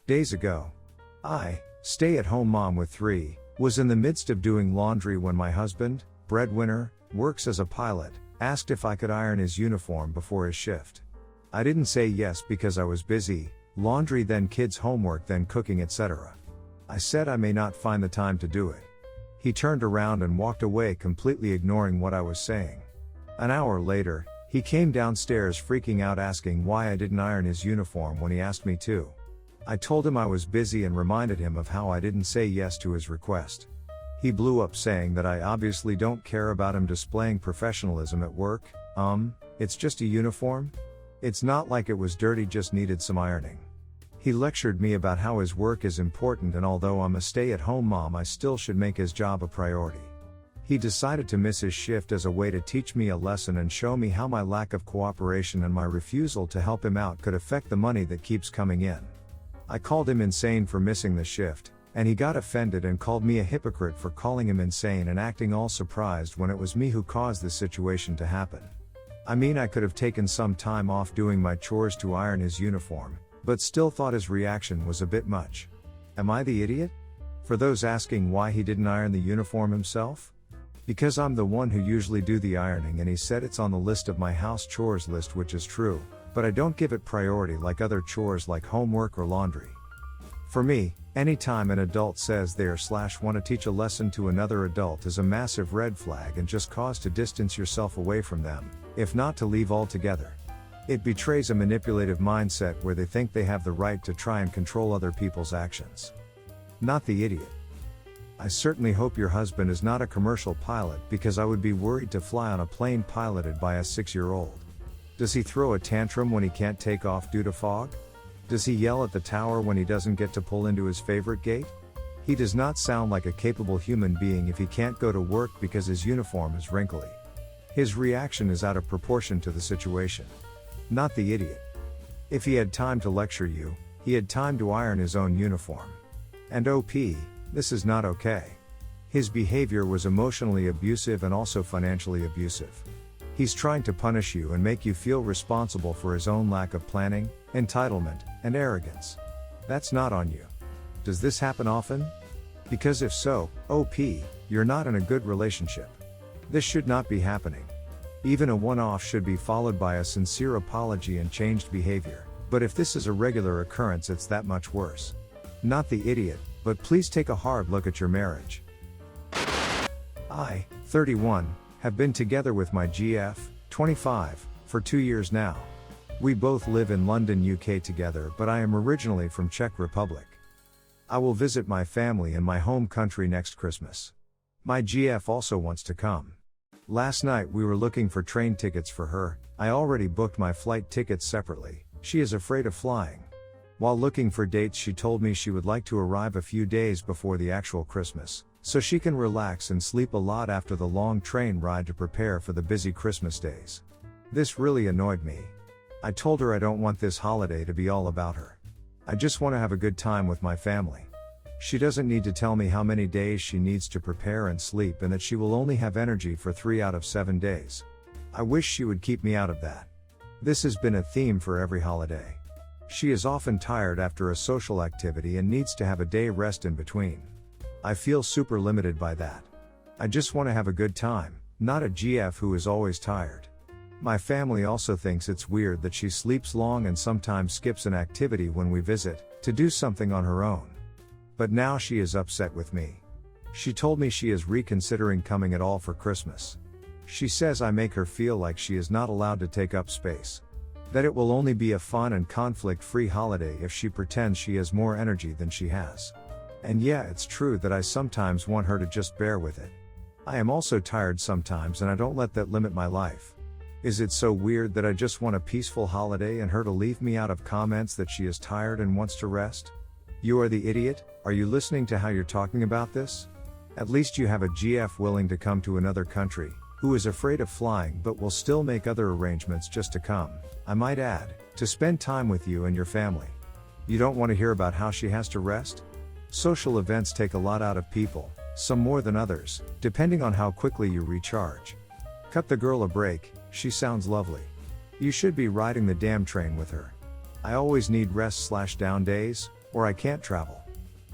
Days ago. I, stay-at-home mom with 3, was in the midst of doing laundry when my husband, breadwinner, works as a pilot, asked if I could iron his uniform before his shift. I didn't say yes because I was busy, laundry then kids' homework then cooking etc. I said I may not find the time to do it. He turned around and walked away completely ignoring what I was saying. An hour later, he came downstairs freaking out asking why I didn't iron his uniform when he asked me to. I told him I was busy and reminded him of how I didn't say yes to his request. He blew up saying that I obviously don't care about him displaying professionalism at work. It's just a uniform? It's not like it was dirty, just needed some ironing. He lectured me about how his work is important and although I'm a stay-at-home mom I still should make his job a priority. He decided to miss his shift as a way to teach me a lesson and show me how my lack of cooperation and my refusal to help him out could affect the money that keeps coming in. I called him insane for missing the shift, and he got offended and called me a hypocrite for calling him insane and acting all surprised when it was me who caused this situation to happen. I mean, I could have taken some time off doing my chores to iron his uniform, but still thought his reaction was a bit much. Am I the idiot? For those asking why he didn't iron the uniform himself? Because I'm the one who usually do the ironing and he said it's on the list of my house chores list, which is true, but I don't give it priority like other chores like homework or laundry. For me, anytime an adult says they are/want to teach a lesson to another adult is a massive red flag and just cause to distance yourself away from them, if not to leave altogether. It betrays a manipulative mindset where they think they have the right to try and control other people's actions. Not the idiot. I certainly hope your husband is not a commercial pilot because I would be worried to fly on a plane piloted by a 6-year-old. Does he throw a tantrum when he can't take off due to fog? Does he yell at the tower when he doesn't get to pull into his favorite gate? He does not sound like a capable human being if he can't go to work because his uniform is wrinkly. His reaction is out of proportion to the situation. Not the idiot. If he had time to lecture you, he had time to iron his own uniform. And OP, this is not okay. His behavior was emotionally abusive and also financially abusive. He's trying to punish you and make you feel responsible for his own lack of planning, entitlement, and arrogance. That's not on you. Does this happen often? Because if so, OP, you're not in a good relationship. This should not be happening. Even a one-off should be followed by a sincere apology and changed behavior, but if this is a regular occurrence it's that much worse. Not the idiot, but please take a hard look at your marriage. I, 31, have been together with my GF, 25, for 2 years now. We both live in London, UK together, but I am originally from Czech Republic. I will visit my family in my home country next Christmas. My GF also wants to come. Last night we were looking for train tickets for her. I already booked my flight tickets separately. She is afraid of flying. While looking for dates she told me she would like to arrive a few days before the actual Christmas, so she can relax and sleep a lot after the long train ride to prepare for the busy Christmas days. This really annoyed me. I told her I don't want this holiday to be all about her. I just want to have a good time with my family. She doesn't need to tell me how many days she needs to prepare and sleep and that she will only have energy for 3 out of 7 days. I wish she would keep me out of that. This has been a theme for every holiday. She is often tired after a social activity and needs to have a day rest in between. I feel super limited by that. I just want to have a good time, not a GF who is always tired. My family also thinks it's weird that she sleeps long and sometimes skips an activity when we visit, to do something on her own. But now she is upset with me. She told me she is reconsidering coming at all for Christmas. She says I make her feel like she is not allowed to take up space. That it will only be a fun and conflict-free holiday if she pretends she has more energy than she has. And yeah, it's true that I sometimes want her to just bear with it. I am also tired sometimes and I don't let that limit my life. Is it so weird that I just want a peaceful holiday and her to leave me out of comments that she is tired and wants to rest? You are the idiot. Are you listening to how you're talking about this? At least you have a GF willing to come to another country, who is afraid of flying but will still make other arrangements just to come, I might add, to spend time with you and your family. You don't want to hear about how she has to rest? Social events take a lot out of people, some more than others, depending on how quickly you recharge. Cut the girl a break, she sounds lovely. You should be riding the damn train with her. I always need rest/down days, Or I can't travel.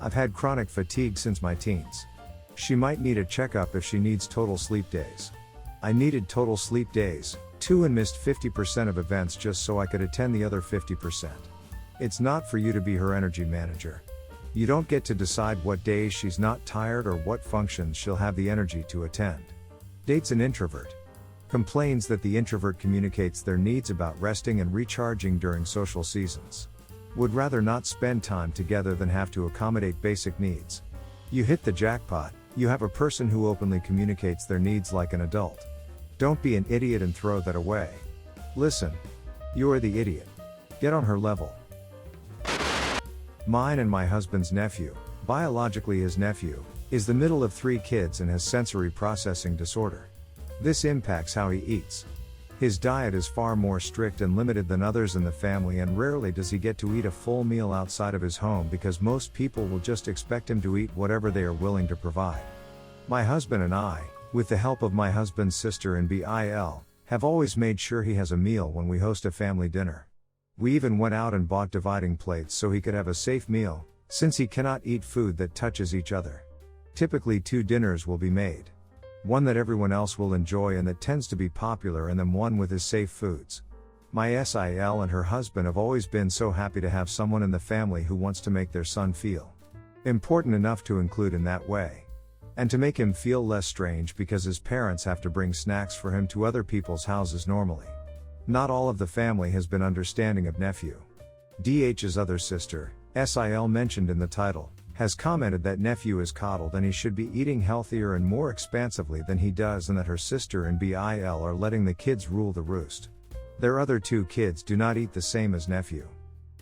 I've had chronic fatigue since my teens. She might need a checkup if she needs total sleep days. I needed total sleep days, too, and missed 50% of events just so I could attend the other 50%. It's not for you to be her energy manager. You don't get to decide what days she's not tired or what functions she'll have the energy to attend. Dates an introvert. Complains that the introvert communicates their needs about resting and recharging during social seasons. Would rather not spend time together than have to accommodate basic needs. You hit the jackpot. You have a person who openly communicates their needs like an adult. Don't be an idiot and throw that away. Listen. You're the idiot. Get on her level. Mine and my husband's nephew, biologically his nephew, is the middle of 3 kids and has sensory processing disorder. This impacts how he eats. His diet is far more strict and limited than others in the family, and rarely does he get to eat a full meal outside of his home because most people will just expect him to eat whatever they are willing to provide. My husband and I, with the help of my husband's sister and BIL, have always made sure he has a meal when we host a family dinner. We even went out and bought dividing plates so he could have a safe meal, since he cannot eat food that touches each other. Typically 2 dinners will be made. One that everyone else will enjoy and that tends to be popular, and then one with his safe foods. My SIL and her husband have always been so happy to have someone in the family who wants to make their son feel important enough to include in that way. And to make him feel less strange because his parents have to bring snacks for him to other people's houses normally. Not all of the family has been understanding of nephew. DH's other sister, SIL mentioned in the title, has commented that nephew is coddled and he should be eating healthier and more expansively than he does, and that her sister and BIL are letting the kids rule the roost. Their other 2 kids do not eat the same as nephew.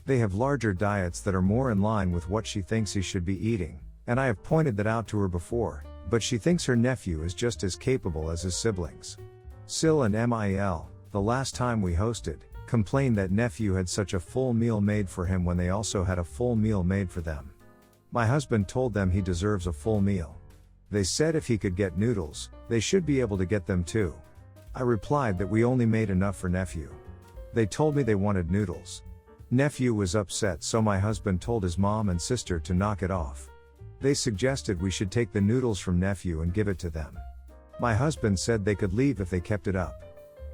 They have larger diets that are more in line with what she thinks he should be eating, and I have pointed that out to her before, but she thinks her nephew is just as capable as his siblings. Sil and MIL, the last time we hosted, complained that nephew had such a full meal made for him when they also had a full meal made for them. My husband told them he deserves a full meal. They said if he could get noodles, they should be able to get them too. I replied that we only made enough for nephew. They told me they wanted noodles. Nephew was upset, so my husband told his mom and sister to knock it off. They suggested we should take the noodles from nephew and give it to them. My husband said they could leave if they kept it up.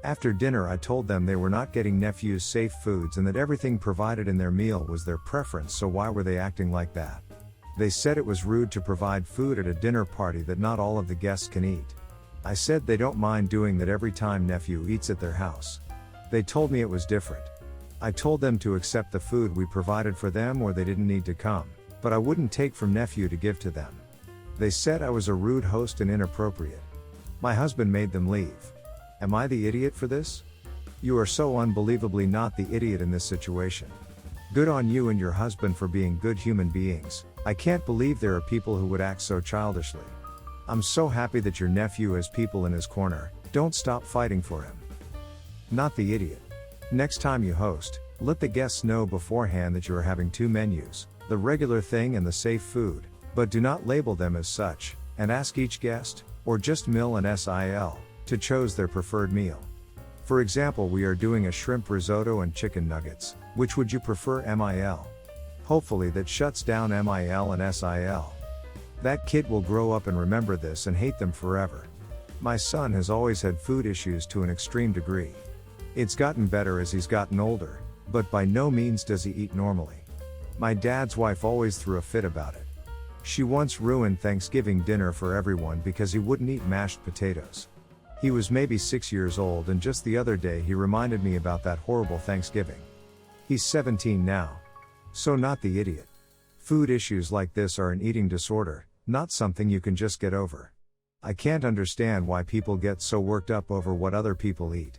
After dinner I told them they were not getting nephew's safe foods and that everything provided in their meal was their preference, so why were they acting like that? They said it was rude to provide food at a dinner party that not all of the guests can eat. I said they don't mind doing that every time nephew eats at their house. They told me it was different. I told them to accept the food we provided for them or they didn't need to come, but I wouldn't take from nephew to give to them. They said I was a rude host and inappropriate. My husband made them leave. Am I the idiot for this? You are so unbelievably not the idiot in this situation. Good on you and your husband for being good human beings. I can't believe there are people who would act so childishly. I'm so happy that your nephew has people in his corner. Don't stop fighting for him. Not the idiot. Next time you host, let the guests know beforehand that you are having 2 menus, the regular thing and the safe food, but do not label them as such, and ask each guest, or just Mill and SIL, to choose their preferred meal. For example, we are doing a shrimp risotto and chicken nuggets. Which would you prefer, MIL? Hopefully that shuts down MIL and SIL. That kid will grow up and remember this and hate them forever. My son has always had food issues to an extreme degree. It's gotten better as he's gotten older, but by no means does he eat normally. My dad's wife always threw a fit about it. She once ruined Thanksgiving dinner for everyone because he wouldn't eat mashed potatoes. He was maybe 6 years old, and just the other day he reminded me about that horrible Thanksgiving. He's 17 now. So not the idiot. Food issues like this are an eating disorder, not something you can just get over. I can't understand why people get so worked up over what other people eat.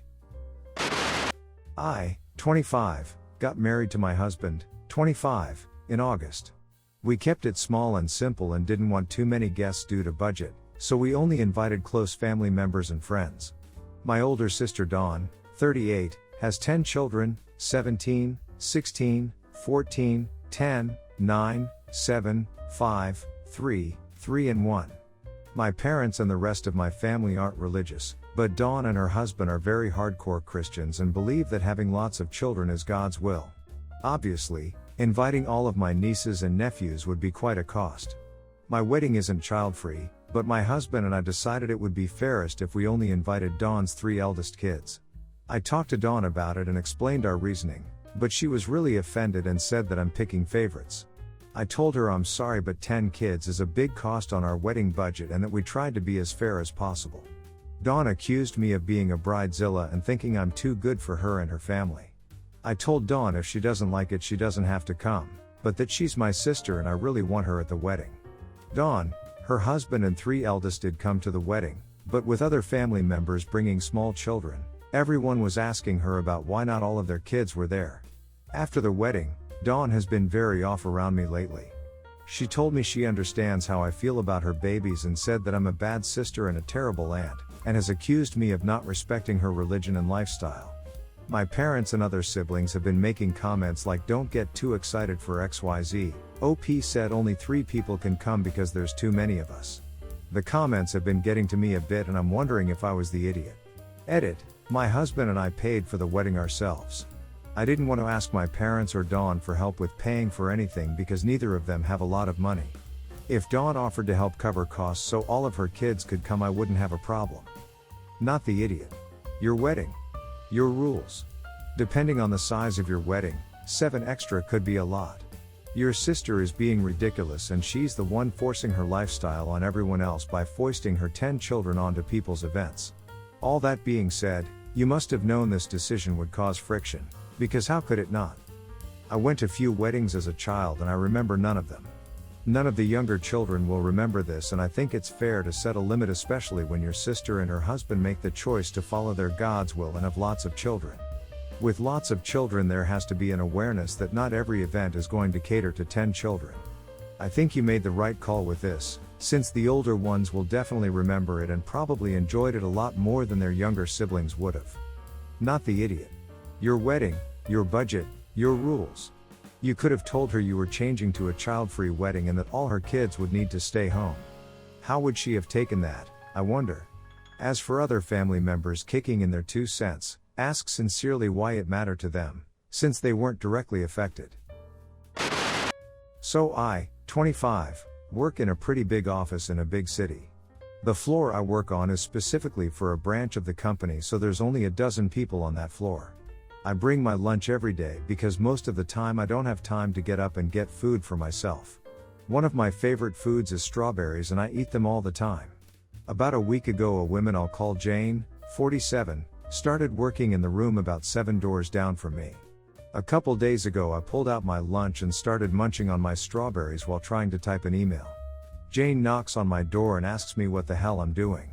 I, 25, got married to my husband, 25, in August. We kept it small and simple and didn't want too many guests due to budget, so we only invited close family members and friends. My older sister Dawn, 38, has 10 children, 17, 16, 14, 10, 9, 7, 5, 3, 3 and 1. My parents and the rest of my family aren't religious, but Dawn and her husband are very hardcore Christians and believe that having lots of children is God's will. Obviously, Inviting all of my nieces and nephews would be quite a cost. My wedding isn't child-free, but my husband and I decided it would be fairest if we only invited Dawn's 3 eldest kids. I talked to Dawn about it and explained our reasoning, but she was really offended and said that I'm picking favorites. I told her I'm sorry, but 10 kids is a big cost on our wedding budget and that we tried to be as fair as possible. Dawn accused me of being a bridezilla and thinking I'm too good for her and her family. I told Dawn if she doesn't like it she doesn't have to come, but that she's my sister and I really want her at the wedding. Dawn, her husband and 3 eldest did come to the wedding, but with other family members bringing small children, everyone was asking her about why not all of their kids were there. After the wedding, Dawn has been very off around me lately. She told me she understands how I feel about her babies and said that I'm a bad sister and a terrible aunt, and has accused me of not respecting her religion and lifestyle. My parents and other siblings have been making comments like don't get too excited for XYZ. OP said only 3 people can come because there's too many of us. The comments have been getting to me a bit and I'm wondering if I was the idiot. Edit, my husband and I paid for the wedding ourselves. I didn't want to ask my parents or Dawn for help with paying for anything because neither of them have a lot of money. If Dawn offered to help cover costs so all of her kids could come I wouldn't have a problem. Not the idiot. Your wedding. Your rules. Depending on the size of your wedding, 7 extra could be a lot. Your sister is being ridiculous and she's the one forcing her lifestyle on everyone else by foisting her 10 children onto people's events. All that being said, you must have known this decision would cause friction, because how could it not? I went to few weddings as a child and I remember none of them. None of the younger children will remember this and I think it's fair to set a limit, especially when your sister and her husband make the choice to follow their God's will and have lots of children. With lots of children there has to be an awareness that not every event is going to cater to 10 children. I think you made the right call with this, since the older ones will definitely remember it and probably enjoyed it a lot more than their younger siblings would have. Not the idiot. Your wedding, your budget, your rules. You could have told her you were changing to a child-free wedding and that all her kids would need to stay home. How would she have taken that, I wonder? As for other family members kicking in their 2 cents, ask sincerely why it mattered to them, since they weren't directly affected. So I, 25, work in a pretty big office in a big city. The floor I work on is specifically for a branch of the company, so there's only a dozen people on that floor. I bring my lunch every day because most of the time I don't have time to get up and get food for myself. One of my favorite foods is strawberries and I eat them all the time. About a week ago a woman I'll call Jane, 47, started working in the room about 7 doors down from me. A couple days ago I pulled out my lunch and started munching on my strawberries while trying to type an email. Jane knocks on my door and asks me what the hell I'm doing.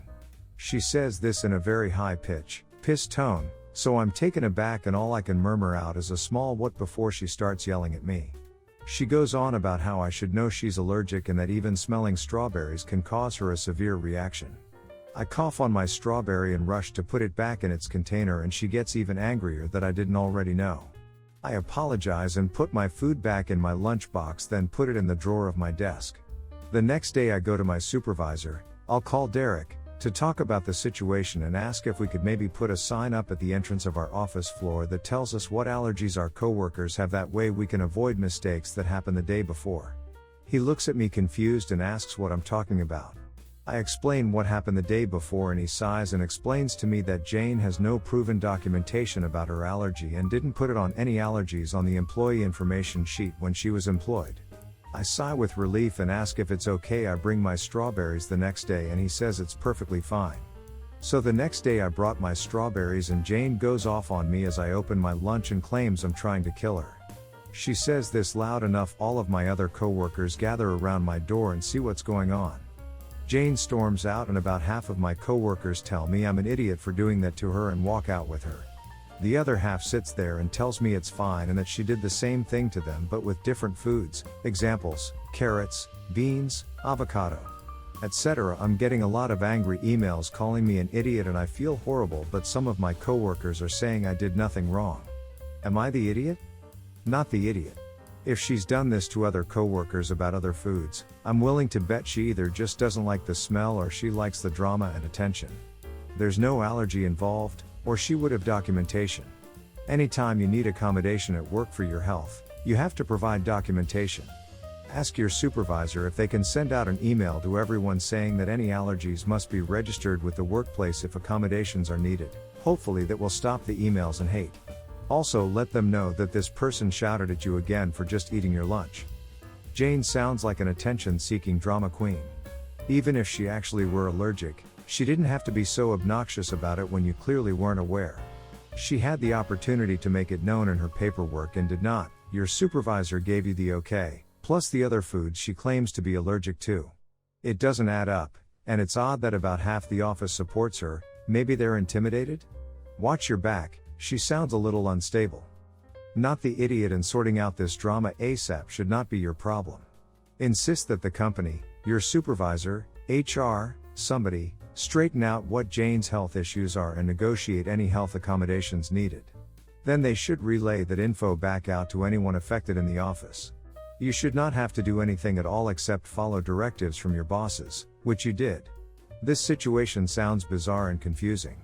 She says this in a very high pissed tone, so I'm taken aback and all I can murmur out is a small what before she starts yelling at me. She goes on about how I should know she's allergic and that even smelling strawberries can cause her a severe reaction. I cough on my strawberry and rush to put it back in its container and she gets even angrier that I didn't already know. I apologize and put my food back in my lunchbox, then put it in the drawer of my desk. The next day I go to my supervisor, I'll call Derek, to talk about the situation and ask if we could maybe put a sign up at the entrance of our office floor that tells us what allergies our coworkers have, that way we can avoid mistakes that happen the day before. He looks at me confused and asks what I'm talking about. I explain what happened the day before and he sighs and explains to me that Jane has no proven documentation about her allergy and didn't put it on any allergies on the employee information sheet when she was employed. I sigh with relief and ask if it's okay I bring my strawberries the next day and he says it's perfectly fine. So the next day I brought my strawberries and Jane goes off on me as I open my lunch and claims I'm trying to kill her. She says this loud enough all of my other coworkers gather around my door and see what's going on. Jane storms out and about half of my coworkers tell me I'm an idiot for doing that to her and walk out with her. The other half sits there and tells me it's fine and that she did the same thing to them but with different foods, examples, carrots, beans, avocado, etc. I'm getting a lot of angry emails calling me an idiot and I feel horrible, but some of my coworkers are saying I did nothing wrong. Am I the idiot? Not the idiot. If she's done this to other coworkers about other foods, I'm willing to bet she either just doesn't like the smell or she likes the drama and attention. There's no allergy involved, or she would have documentation. Anytime you need accommodation at work for your health, You have to provide documentation. Ask your supervisor if they can send out an email to everyone saying that any allergies must be registered with the workplace if accommodations are needed. Hopefully that will stop the emails and hate. Also let them know that this person shouted at you again for just eating your lunch. Jane sounds like an attention-seeking drama queen. Even if she actually were allergic, she didn't have to be so obnoxious about it when you clearly weren't aware. She had the opportunity to make it known in her paperwork and did not. Your supervisor gave you the okay, plus the other foods she claims to be allergic to. It doesn't add up, and it's odd that about half the office supports her. Maybe they're intimidated? Watch your back, she sounds a little unstable. Not the idiot, and sorting out this drama ASAP should not be your problem. Insist that the company, your supervisor, HR, somebody, straighten out what Jane's health issues are and negotiate any health accommodations needed. Then they should relay that info back out to anyone affected in the office. You should not have to do anything at all except follow directives from your bosses, which you did. This situation sounds bizarre and confusing.